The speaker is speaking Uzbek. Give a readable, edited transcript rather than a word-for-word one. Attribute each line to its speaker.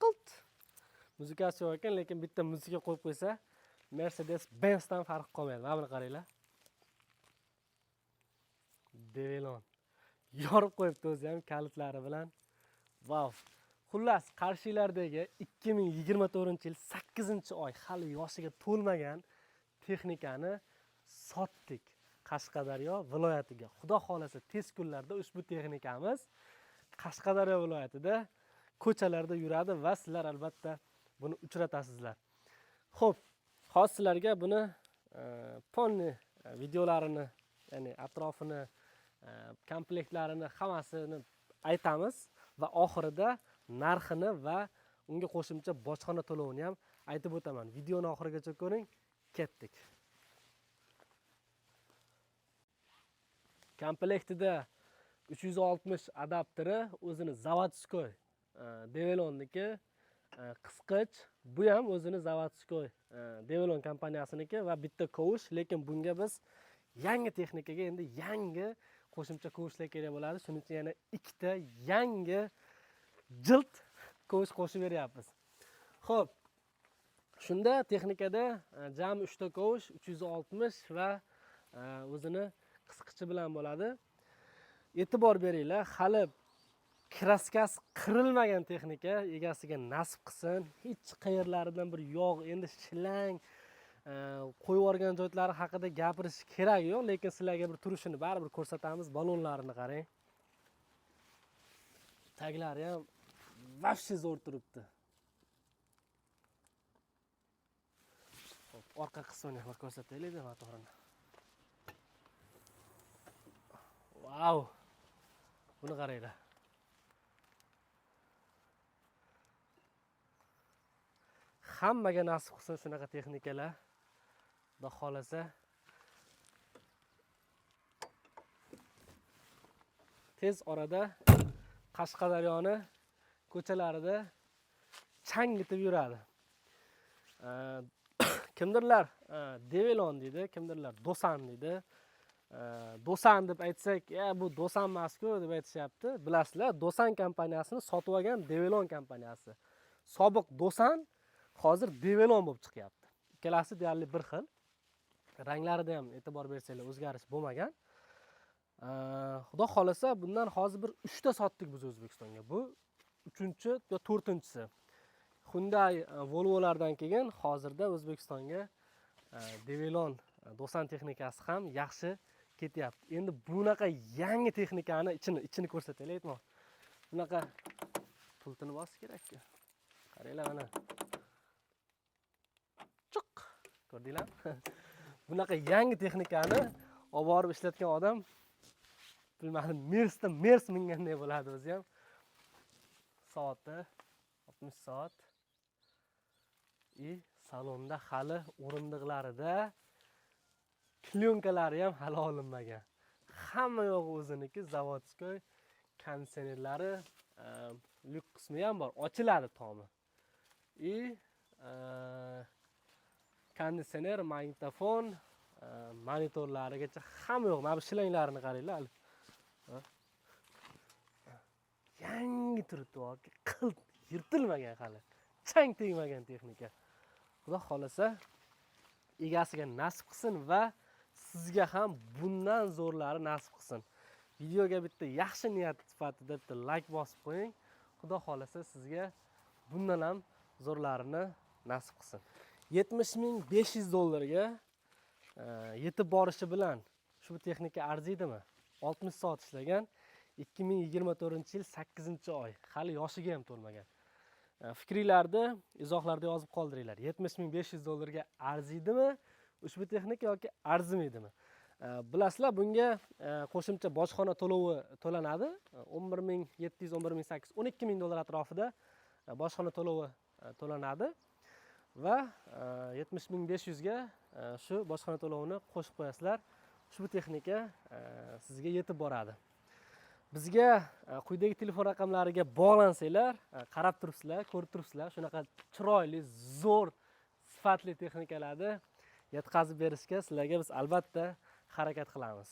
Speaker 1: qilt muzikasi yo'q ekan, lekin bitta muzika qo'yib qo'ysa Mercedes-Benzdan farq qolmaydi. Mana buni qaranglar. Develon yorib qo'yibdi o'zi ham kalitlari bilan. Wow. Xullas, Qarshilardagi 2024-yil 8-oy hali yoshiga to'lmagan texnikani sotdik Qashqadaryo viloyatiga. Xudo xolasa tez kunlarda ushbu texnikamiz Qashqadaryo viloyatida ko'chalarda yuradi va sizlar albatta buni uchratasizlar. Xo'p, hozir sizlarga buni ponni videolarini, ya'ni atrofini, komplektlarini hammasini aytamiz va oxirida narxini va unga qo'shimcha bojxona to'lovini ham aytib o'taman. Videoni oxirigacha ko'ring. Ketdik. Komplektida 360 adapteri, o'zini zavodskoy Develonniki, qisqich, bu ham o'zini zavodskoy Develon kompaniyasiniki va bitta kovush, lekin bunga biz yangi texnikaga endi yangi qo'shimcha kovushlar kerak bo'ladi. Shuning uchun yana ikkita yangi jild kovush qo'shib beryapmiz. Xo'p, shunda texnikada jami 3 ta kovush 360 va o'zini qisqichi bilan bo'ladi. E'tibor beringlar, hali kraskasi qirilmagan texnika egasiga nasib qilsin. Hech qayerlaridan bir yog', endi shilang qo'yib yuborgan joylari haqida gapirish kerak yo'q, lekin sizlarga bir turishini baribir ko'rsatamiz. Balonlarini qarang. Taglari ham vafshi zo'r turibdi. Hop, orqa qismini ham ko'rsataylik motorini. Wow! Buni qaranglar. Hammaga nasib qilsin shunaqa texnikalar. Xudo xolasa tez orada Qashqadaryoni ko'chalarida changitib yuradi. Kimdirlar Develon deydi, kimdirlar Dosan deydi. Dosan deb aytsak, bu Dosan emas-ku deb aytishyapti. Bilasizlar, Dosan kompaniyasini sotib olgan Develon kompaniyasi. Sobiq Dosan hozir Develon bo'lib chiqyapti. Ikkalasi deyarli bir xil. Ranglarida ham e'tibor bersanglar o'zgarish bo'lmagan. Xudo xolasa bundan hozir bir 3 ta sotdik biz O'zbekistonga. Bu 3-chi yo 4-chisi. Hyundai Volvolardan keyin hozirda O'zbekistonga Develon Dosan texnikasi ham yaxshi ketyapti. Endi bunaqa yangi texnikani ichini ko'rsataylik, aytmoq. Bunaqa pultini bosish kerak-ku. Qaranglar mana. Chuq. Ko'rdinglar? Bunaqa yangi texnikani olib borib ishlatgan odam bilmadim, Mers minganday bo'ladi o'zi ham. Soati 60 soat. Salonda hali o'rindiqlarida plyonkalari ham hali olinmagan. Hamma yo'g'i o'ziniki, zavodskoy, konditsionerlari, lyuk qismi ham bor, ochiladi tomi. Konditsioner, magnitofon, monitorlarigacha hamma yo'q. Mana bu shilanglarini qaranglar. Yangi turibdi, qilt yirtilmagan hali. Chang tegmagan texnika. Xudo xolasa egasiga nasib qilsin va sizga ham bundan zo'rlari nasib qilsin. Videoga bitta yaxshi niyat sifatida bitta like bosib qo'ying. Xudo xolasa sizga bundan ham zo'rlarini nasib qilsin. 70.500 dollarga yetib borishi bilan shu texnika arziydimi? 60 soat ishlagan, 2024-yil 8-oy, hali yoshiga ham to'lmagan. Fikringlarni izohlarda yozib qoldiringlar. 70.500 dollarga arziydimi ushbu texnika yoki arzimaydimi? Bilasizlar, bunga qo'shimcha bojxona to'lovi to'lanadi. 11.700, 11.800, 12.000 dollar atrofida bojxona to'lovi to'lanadi va 70.500 ga shu bojxona to'lovini qo'shib qo'yasizlar. Ushbu texnika sizga yetib boradi. Bizga quyidagi telefon raqamlariga bog'lansanglar, qarab turibsizlar, ko'rib turibsizlar, shunaqa chiroyli, zo'r, sifatli texnikalarni yetkazib berishga sizlarga biz albatta harakat qilamiz.